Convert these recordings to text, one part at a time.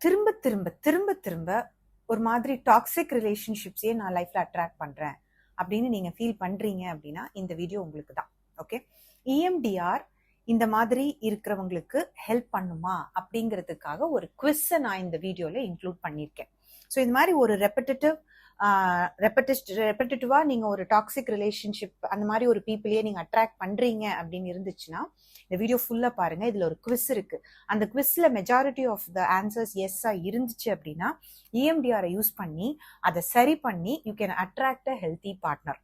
திரும்ப திரும்ப திரும்ப திரும்ப ஒரு மாதிரி டாக்ஸிக் ரிலேஷன்ஷிப்ஸே நான் லைஃப்ல அட்ராக்ட் பண்றேன் அப்படின்னு நீங்க ஃபீல் பண்றீங்க அப்படின்னா இந்த வீடியோ உங்களுக்கு தான். ஓகே, EMDR இந்த மாதிரி இருக்கிறவங்களுக்கு ஹெல்ப் பண்ணுமா அப்படிங்கிறதுக்காக ஒரு குவிஸை நான் இந்த வீடியோல இன்க்ளூட் பண்ணியிருக்கேன். ஸோ இந்த மாதிரி ஒரு ரெப்படிட்டிவா நீங்க ஒரு டாக்ஸிக் ரிலேஷன்ஷிப் அந்த மாதிரி ஒரு பீப்புளையே நீங்க அட்ராக்ட் பண்றீங்க அப்படின்னு இருந்துச்சுன்னா இந்த வீடியோ ஃபுல்லா பாருங்க. இதுல ஒரு குவிஸ் இருக்கு. அந்த குவிஸ்ல மெஜாரிட்டி ஆஃப் த ஆன்சர்ஸ் எஸ்ஸா இருந்துச்சு அப்படின்னா EMDR யூஸ் பண்ணி அதை சரி பண்ணி you can attract a healthy partner.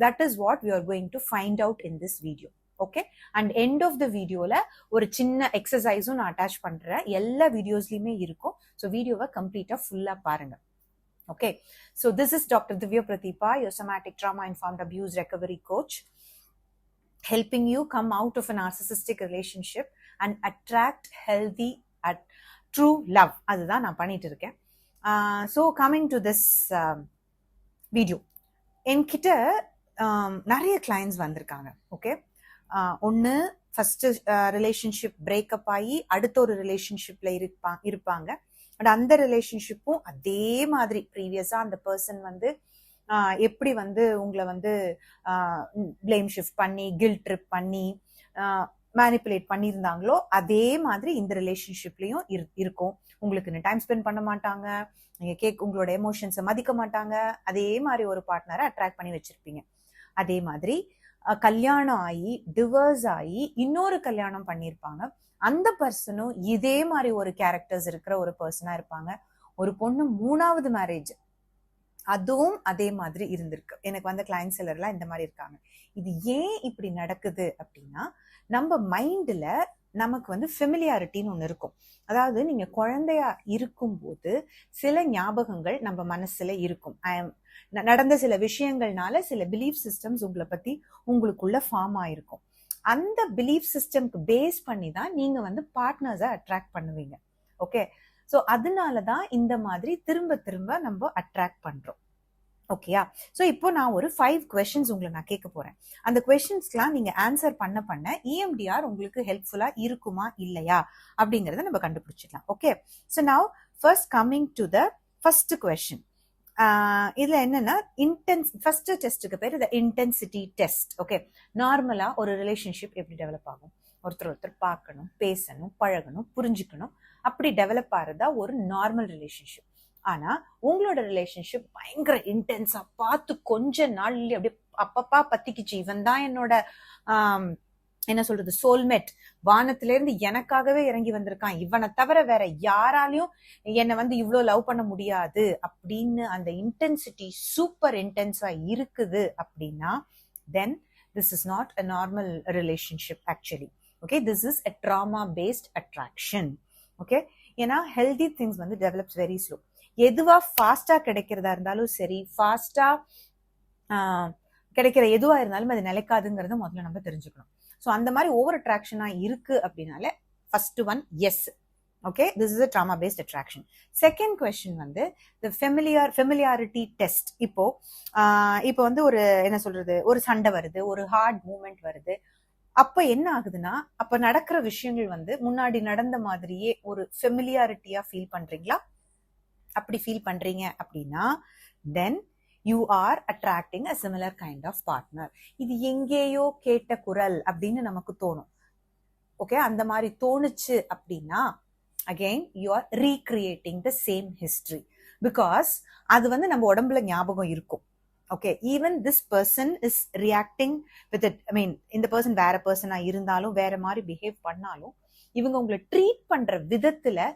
That is what we are going to find out in this video. Okay, and end of the videoல ஒரு சின்ன எக்ஸசைஸும் நான் அட்டாச் பண்றேன். எல்லா வீடியோஸ்லயுமே இருக்கும். ஸோ வீடியோவை கம்ப்ளீட்டா ஃபுல்லா பாருங்க. Okay, so this is Dr. Divya Prathipa, your somatic trauma informed abuse recovery coach, helping you come out of a narcissistic relationship and attract healthy true love. அதுதான் நான் பண்ணிட்டு இருக்கேன். So coming to this video, என்கிட்ட நிறைய clients வந்திருக்காங்க. Okay, ஒன்று first relationship breakup ஆகி அடுத்த ஒரு ரிலேஷன்ஷிப்ல இருப்பாங்க. பட் அந்த ரிலேஷன்ஷிப்பும் அதே மாதிரி ப்ரீவியஸா அந்த பர்சன் வந்து எப்படி வந்து உங்களை வந்து பிளேம் ஷிஃப்ட் பண்ணி கில்ட் ட்ரிப் பண்ணி மேனிப்புலேட் பண்ணியிருந்தாங்களோ அதே மாதிரி இந்த ரிலேஷன்ஷிப்லயும் இருக்கும். உங்களுக்கு டைம் ஸ்பெண்ட் பண்ண மாட்டாங்க, நீங்க உங்களோட எமோஷன்ஸை மதிக்க மாட்டாங்க. அதே மாதிரி ஒரு பார்ட்னரை அட்ராக்ட் பண்ணி வச்சிருப்பீங்க. அதே மாதிரி கல்யாணம் ஆகி டிவோர்ஸ் ஆகி இன்னொரு கல்யாணம் பண்ணியிருப்பாங்க. அந்த பர்சனும் இதே மாதிரி ஒரு கேரக்டர்ஸ் இருக்கிற ஒரு பர்சனா இருப்பாங்க. ஒரு பொண்ணு 3வது மேரேஜ், அதுவும் அதே மாதிரி இருந்திருக்கு. எனக்கு வந்த கிளைண்ட் சிலர்லாம் இந்த மாதிரி இருக்காங்க. இது ஏன் இப்படி நடக்குது அப்படின்னா, நம்ம மைண்ட்ல நமக்கு வந்து ஃபெமிலியாரிட்டின்னு ஒன்று இருக்கும். அதாவது நீங்க குழந்தையா இருக்கும்போது சில ஞாபகங்கள் நம்ம மனசுல இருக்கும். நடந்த சில விஷயங்கள்னால சில பிலீஃப் சிஸ்டம்ஸ் உங்களை பத்தி உங்களுக்குள்ள ஃபார்ம் ஆயிருக்கும். அந்த பிலீஃப் சிஸ்டம்க்கு பேஸ் பண்ணி தான் நீங்க வந்து பார்ட்னர்ஸை அட்ராக்ட் பண்ணுவீங்க. ஓகே, ஸோ அதனாலதான் இந்த மாதிரி திரும்ப திரும்ப நம்ம அட்ராக்ட் பண்றோம். ஓகேயா? ஸோ இப்போ நான் ஒரு 5 questions உங்களை நான் கேட்க போறேன். அந்த கொஸ்டின்ஸ்லாம் நீங்க ஆன்சர் பண்ண EMDR உங்களுக்கு ஹெல்ப்ஃபுல்லா இருக்குமா இல்லையா அப்படிங்கறத நம்ம கண்டுபிடிச்சிடலாம். Okay, so now first coming to the first question. இதுல என்னன்னா ஃபர்ஸ்ட் டெஸ்ட்டுக்கு பேர் இந்த இன்டென்சிட்டி டெஸ்ட். ஓகே, நார்மலா ஒரு ரிலேஷன்ஷிப் எப்படி டெவலப் ஆகும்? ஒருத்தர் பார்க்கணும், பேசணும், பழகணும், புரிஞ்சுக்கணும். அப்படி டெவலப் ஆறதா ஒரு நார்மல் ரிலேஷன்ஷிப். ஆனா உங்களோட ரிலேஷன்ஷிப் பயங்கர இன்டென்ஸா பார்த்து கொஞ்ச நாள் அப்படியே அப்பப்பா பத்திக்குச்சு, இவன் தான் என்னோட என்ன சொல்றது சோல்மேட், வானத்துல இருந்து எனக்காகவே இறங்கி வந்திருக்கான், இவனை தவிர வேற யாராலையும் என்னை வந்து இவ்வளவு லவ் பண்ண முடியாது அப்படின்னு அந்த இன்டென்சிட்டி சூப்பர் இன்டென்ஸா இருக்குது அப்படின்னா then this is not a normal relationship actually. Okay, this is a trauma based attraction. Okay, ஏன்னா ஹெல்தி திங்ஸ் வந்து டெவலப்ஸ் வெரி ஸ்லோ. எதுவா ஃபாஸ்டா கிடைக்கிறதா இருந்தாலும் சரி, ஃபாஸ்டா கிடைக்கிற எதுவா இருந்தாலும் அது நிலைக்காதுங்கிறத முதல்ல நம்ம தெரிஞ்சுக்கணும். ஸோ அந்த மாதிரி ஓவர் அட்ராக்ஷனா இருக்கு அப்படின்னாலே first one yes. Okay, this is a trauma based attraction. Second question வந்து தி ஃபெமிலியாரிட்டி டெஸ்ட். இப்போ வந்து ஒரு என்ன சொல்றது, ஒரு சண்டை வருது, ஒரு ஹார்ட் மூமெண்ட் வருது. அப்ப என்ன ஆகுதுன்னா, அப்ப நடக்கிற விஷயங்கள் வந்து முன்னாடி நடந்த மாதிரியே ஒரு ஃபெமிலியாரிட்டியா ஃபீல் பண்றீங்களா? அப்படி ஃபீல் பண்றீங்க அப்படின்னா then you are attracting a similar kind of partner. இது எங்கேயோ கேட்ட குரல் அப்படின்னு நமக்கு தோணும். ஓகே, அந்த மாதிரி தோணுச்சு அப்படின்னா again you are recreating the same history. Because அது வந்து நம்ம உடம்புல ஞாபகம் இருக்கும். Okay, even this person is reacting with it. I mean இந்த பர்சன் வேற பர்சனா இருந்தாலும் வேற மாதிரி பிஹேவ் பண்ணாலும் இவங்க உங்களை ட்ரீட் பண்ற விதத்துல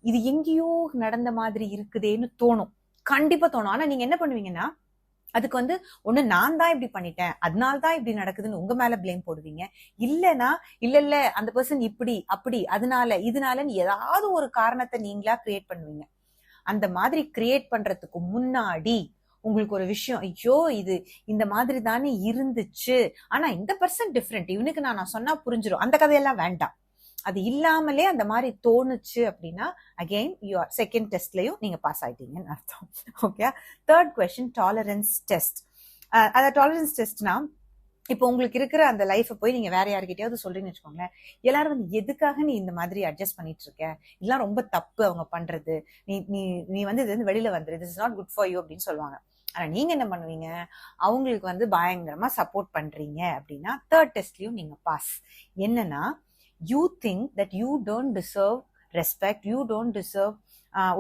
இது எங்கேயோ நடந்த மாதிரி இருக்குதேன்னு தோணும், கண்டிப்பா தோணும். ஆனா நீங்க என்ன பண்ணுவீங்கன்னா அதுக்கு வந்து ஒண்ணு நான் தான் இப்படி பண்ணிட்டேன் அதனால்தான் இப்படி நடக்குதுன்னு உங்க மேல பிளேம் போடுவீங்க. இல்லைன்னா இல்ல அந்த பர்சன் இப்படி அப்படி இதனாலன்னு ஏதாவது ஒரு காரணத்தை நீங்களா கிரியேட் பண்ணுவீங்க. அந்த மாதிரி கிரியேட் பண்றதுக்கு முன்னாடி உங்களுக்கு ஒரு விஷயம், ஐயோ இது இந்த மாதிரி தானே இருந்துச்சு, ஆனா இந்த பர்சன் டிஃப்ரெண்ட், இவனுக்கு நான் சொன்னா புரிஞ்சிடும், அந்த கதையெல்லாம் வேண்டாம். அது இல்லாமலே அந்த மாதிரி தோணுச்சு அப்படின்னா அகெயின் யுவர் செகண்ட் டெஸ்ட்லயும் நீங்க பாஸ் ஆயிட்டீங்கன்னு அர்த்தம். Okay, third question tolerance test. அத டாலரன்ஸ் டெஸ்ட்னா இப்போ உங்களுக்கு இருக்கிற அந்த லைஃபை போய் நீங்க வேற யாருக்கிட்டயாவது சொல்றீங்கன்னு வச்சுக்கோங்களேன், எல்லாரும் வந்து எதுக்காக நீ இந்த மாதிரி அட்ஜஸ்ட் பண்ணிட்டு இருக்க, இதெல்லாம் ரொம்ப தப்பு அவங்க பண்றது, நீ நீ நீ வந்து இது வந்து வெளியில வந்துரு, this is not good for you அப்படின்னு சொல்லுவாங்க. ஆனா நீங்க என்ன பண்ணுவீங்க, அவங்களுக்கு வந்து பயங்கரமா சப்போர்ட் பண்றீங்க அப்படின்னா தேர்ட் டெஸ்ட்லயும் நீங்க பாஸ். என்னன்னா, you think that you don't deserve respect, you don't deserve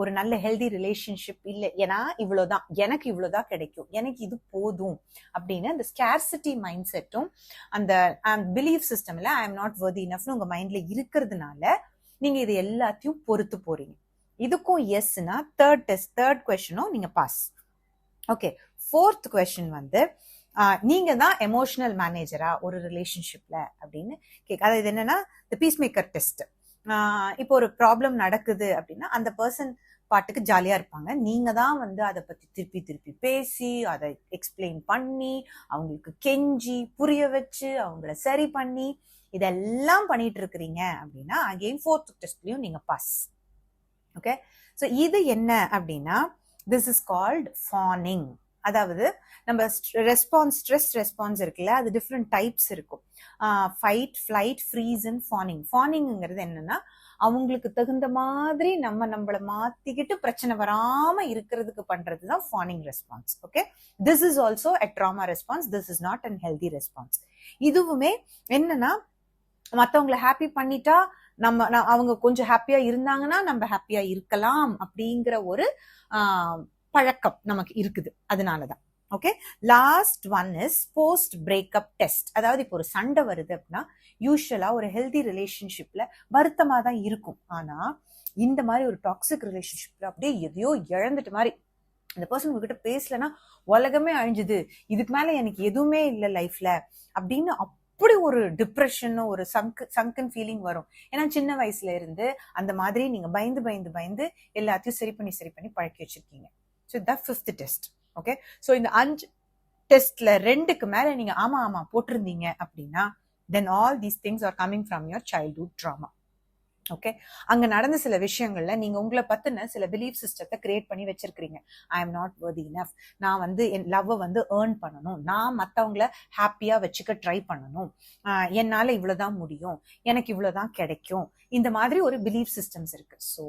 ஒரு நல்ல ஹெல்தி ரிலேஷன்ஷிப் இல்லை, ஏன்னா இவ்வளவுதான், எனக்கு இவ்வளவுதான் கிடைக்கும், எனக்கு இது போதும் அப்படின்னு அந்த ஸ்கேர்சிட்டி மைண்ட் செட்டும் அந்த பிலீஃப் சிஸ்டம்ல ஐ எம் நாட் வர்தி இனஃப்னு உங்க மைண்ட்ல இருக்கிறதுனால நீங்க இது எல்லாத்தையும் பொறுத்து போறீங்க. இதுக்கும் எஸ்னா தேர்ட் டெஸ்ட், தேர்ட் கொஸ்டினும் நீங்க பாஸ். ஓகே, ஃபோர்த் கொஸ்டின் வந்து நீங்க தான் எமோஷனல் மேனேஜரா ஒரு ரிலேஷன்ஷிப்ல அப்படின்னு கேட்க. அதாவது என்னன்னா தி பீஸ் மேக்கர் டெஸ்ட். இப்போ ஒரு ப்ராப்ளம் நடக்குது அப்படின்னா அந்த பர்சன் பாட்டுக்கு ஜாலியா இருப்பாங்க, நீங்க தான் வந்து அதை பத்தி திருப்பி திருப்பி பேசி அதை எக்ஸ்பிளைன் பண்ணி அவங்களுக்கு கெஞ்சி புரிய வச்சு அவங்கள சரி பண்ணி இதெல்லாம் பண்ணிட்டு இருக்கிறீங்க அப்படின்னா அகெயின் ஃபோர்த் டெஸ்ட்லயும் நீங்க பாஸ். ஓகே, ஸோ இது என்ன அப்படின்னா திஸ் இஸ் கால்ட் ஃபானிங். அதாவது நம்ம ஸ்ட்ரெஸ் ரெஸ்பான்ஸ் இருக்குல்ல, அது டிஃப்ரெண்ட் டைப்ஸ் இருக்கும். Fight, flight, freeze and fawning. ஃபானிங்கிறது என்னன்னா அவங்களுக்கு தகுந்த மாதிரி நம்மளை மாத்திக்கிட்டு பிரச்சனை வராம இருக்கிறதுக்கு பண்றதுதான் fawning response. Okay, this is also a trauma response, this is not an healthy response. இதுவுமே என்னன்னா மத்தவங்களை ஹாப்பி பண்ணிட்டா அவங்க கொஞ்சம் ஹாப்பியா இருந்தாங்கன்னா நம்ம ஹாப்பியா இருக்கலாம் அப்படிங்கிற ஒரு பழக்கம் நமக்கு இருக்குது, அதனாலதான். Okay, last one is post breakup test. அதாவது இப்போ ஒரு சண்டை வருது அப்படின்னா யூஸ்வலா ஒரு ஹெல்தி ரிலேஷன்ஷிப்ல வருத்தமா தான் இருக்கும். ஆனா இந்த மாதிரி ஒரு டாக்ஸிக் ரிலேஷன்ஷிப்ல அப்படியே எதையோ இழந்துட்டு மாதிரி, அந்த பர்சன் உங்ககிட்ட பேசலன்னா உலகமே அழிஞ்சுது, இதுக்கு மேல எனக்கு எதுவுமே இல்லை லைஃப்ல அப்படின்னு அப்படி ஒரு டிப்ரெஷனும் ஒரு சங்கன் ஃபீலிங் வரும். ஏன்னா சின்ன வயசுல இருந்து அந்த மாதிரி நீங்க பயந்து பயந்து பயந்து எல்லாத்தையும் சரி பண்ணி பழக்கி வச்சிருக்கீங்க. ஸோ இதான் ஃபிஃப்த் டெஸ்ட். ஓகே, ஸோ இந்த 5 டெஸ்ட்ல 2க்கு மேல நீங்க ஆமா போட்டிருந்தீங்க அப்படின்னா then all these things are coming from your childhood trauma. Okay, அங்க நடந்த சில விஷயங்கள்ல நீங்க உங்களை பத்தின சில பிலீஃப் சிஸ்டத்தை கிரியேட் பண்ணி வச்சிருக்கீங்க. I am not worthy enough, நான் வந்து என் லவ்வை வந்து ஏர்ன் பண்ணணும், நான் மத்தவங்கள ஹாப்பியா வச்சுக்க ட்ரை பண்ணணும், என்னால இவ்வளவுதான் முடியும், எனக்கு இவ்வளவுதான் கிடைக்கும், இந்த மாதிரி ஒரு பிலீஃப் சிஸ்டம்ஸ் இருக்கு. ஸோ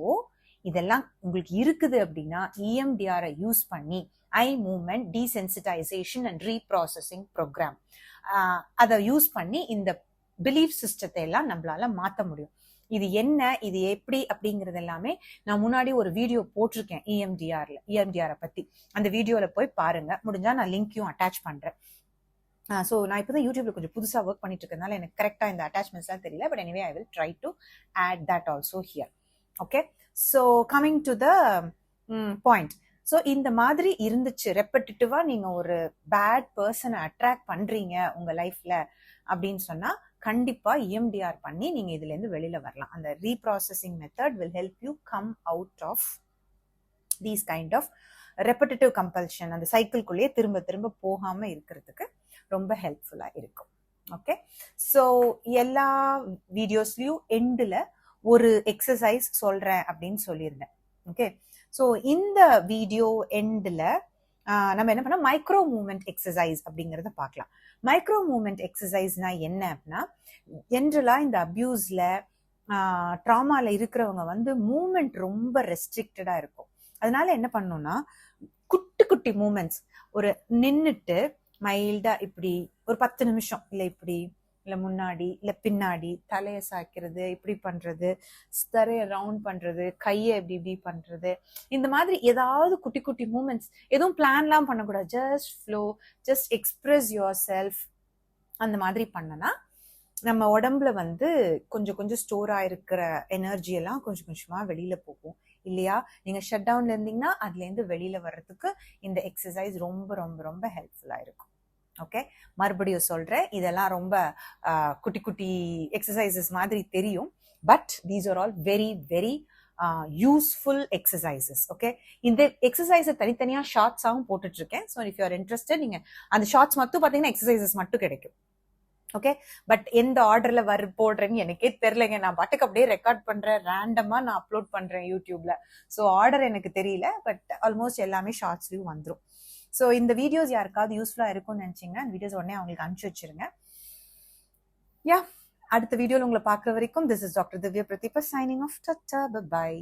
இதெல்லாம் உங்களுக்கு இருக்குது அப்படின்னா EMDR யூஸ் பண்ணி eye movement desensitization and reprocessing program அதை யூஸ் பண்ணி இந்த பிலீஃப் சிஸ்டத்தை எல்லாம் நம்மளால மாற்ற முடியும். இது என்ன, இது எப்படி அப்படிங்கிறது எல்லாமே நான் முன்னாடி ஒரு வீடியோ போட்டிருக்கேன் EMDR பத்தி. அந்த வீடியோல போய் பாருங்க, முடிஞ்சா நான் லிங்கையும் அட்டாச் பண்றேன். ஸோ நான் இப்போதான் யூடியூப்ல கொஞ்சம் புதுசாக ஒர்க் பண்ணிட்டு இருக்கனால எனக்கு கரெக்டா இந்த அட்டாச்மெண்ட்ஸ்லாம் தெரியல, but anyway I will try to add that also here. Okay, so coming to the point. So இந்த மாதிரி இருந்துச்சு, ரெப்படிட்டிவா நீங்க ஒரு பேட் பர்சனை அட்ராக்ட் பண்றீங்க உங்க லைஃப்ல அப்படின்னு சொன்னா கண்டிப்பா EMDR பண்ணி நீங்க இதுல இருந்து வெளியில வரலாம். அந்த reprocessing method will help you come out of these kind of repetitive compulsion. அந்த சைக்கிள்குள்ளேயே திரும்ப திரும்ப போகாம இருக்கிறதுக்கு ரொம்ப ஹெல்ப்ஃபுல்லா இருக்கும். ஓகே, ஸோ எல்லா வீடியோஸ்லயும் எண்டுல ஒரு எக்ஸசைஸ் சொல்றேன் அப்படின்னு சொல்லியிருந்தேன். ஓகே, ஸோ இந்த வீடியோ எண்டில் நம்ம என்ன பண்ணோம், மைக்ரோ மூவ்மெண்ட் எக்ஸசைஸ் அப்படிங்கிறத பார்க்கலாம். மைக்ரோ மூவ்மெண்ட் எக்ஸசைஸ்னா என்ன அப்படின்னா, ஜென்ரலா இந்த அபியூஸ்ல ட்ராமால இருக்கிறவங்க வந்து மூவ்மெண்ட் ரொம்ப ரெஸ்ட்ரிக்டடா இருக்கும். அதனால என்ன பண்ணணும்னா குட்டி குட்டி மூவ்மெண்ட்ஸ், ஒரு நின்னுட்டு மைல்டா இப்படி ஒரு 10 நிமிஷம் இல்லை இப்படி இல்லை முன்னாடி இல்லை பின்னாடி தலையை சாய்க்கிறது, இப்படி பண்றது, தரையை ரவுண்ட் பண்றது, கையை இப்படி இப்படி பண்றது, இந்த மாதிரி ஏதாவது குட்டி குட்டி மூமெண்ட்ஸ், எதுவும் பிளான்லாம் பண்ணக்கூடாது, just flow, just express your self. அந்த மாதிரி பண்ணனா நம்ம உடம்புல வந்து கொஞ்சம் கொஞ்சம் ஸ்டோர் ஆயிருக்கிற எனர்ஜி எல்லாம் கொஞ்சம் கொஞ்சமா வெளியில போகும் இல்லையா. நீங்க ஷட் டவுன்ல இருந்தீங்கன்னா அதுல இருந்து வெளியில வர்றதுக்கு இந்த எக்ஸசைஸ் ரொம்ப ரொம்ப ரொம்ப ஹெல்ப்ஃபுல்லா இருக்கும். ஓகே, மறுபடியும் சொல்றேன், இதெல்லாம் ரொம்ப குட்டி குட்டி எக்ஸசைசஸ் மாதிரி தெரியும், but these are all very very useful exercises. Okay, இந்த எக்ஸசைஸை தனித்தனியா ஷார்ட்ஸாகவும் போட்டுட்டு இருக்கேன். So if you are interested, நீங்க அந்த ஷார்ட்ஸ் மட்டும் பார்த்தீங்கன்னா எக்ஸசைசஸ் மட்டும் கிடைக்கும். ஓகே, பட் எந்த ஆர்டர்ல போடுறேன்னு எனக்கே தெரியலங்க. நான் பாட்டுக்கு அப்படியே ரெக்கார்ட் பண்றேன், ரேண்டமா நான் அப்லோட் பண்றேன் யூடியூப்ல. ஸோ ஆர்டர் எனக்கு தெரியல, பட் ஆல்மோஸ்ட் எல்லாமே ஷார்ட்ஸ்லயும் வந்துடும். ஸோ இந்த வீடியோஸ் யாருக்காவது யூஸ்ஃபுல்லாக இருக்கும்னு நினச்சிங்கன்னா அந்த வீடியோஸ் உடனே அவங்களுக்கு அனுப்பிச்சு வச்சிருங்க. யா, அடுத்த வீடியோவில் உங்களை பார்க்குற வரைக்கும் this is doctor Divya Pradeepa signing off. Tata, by.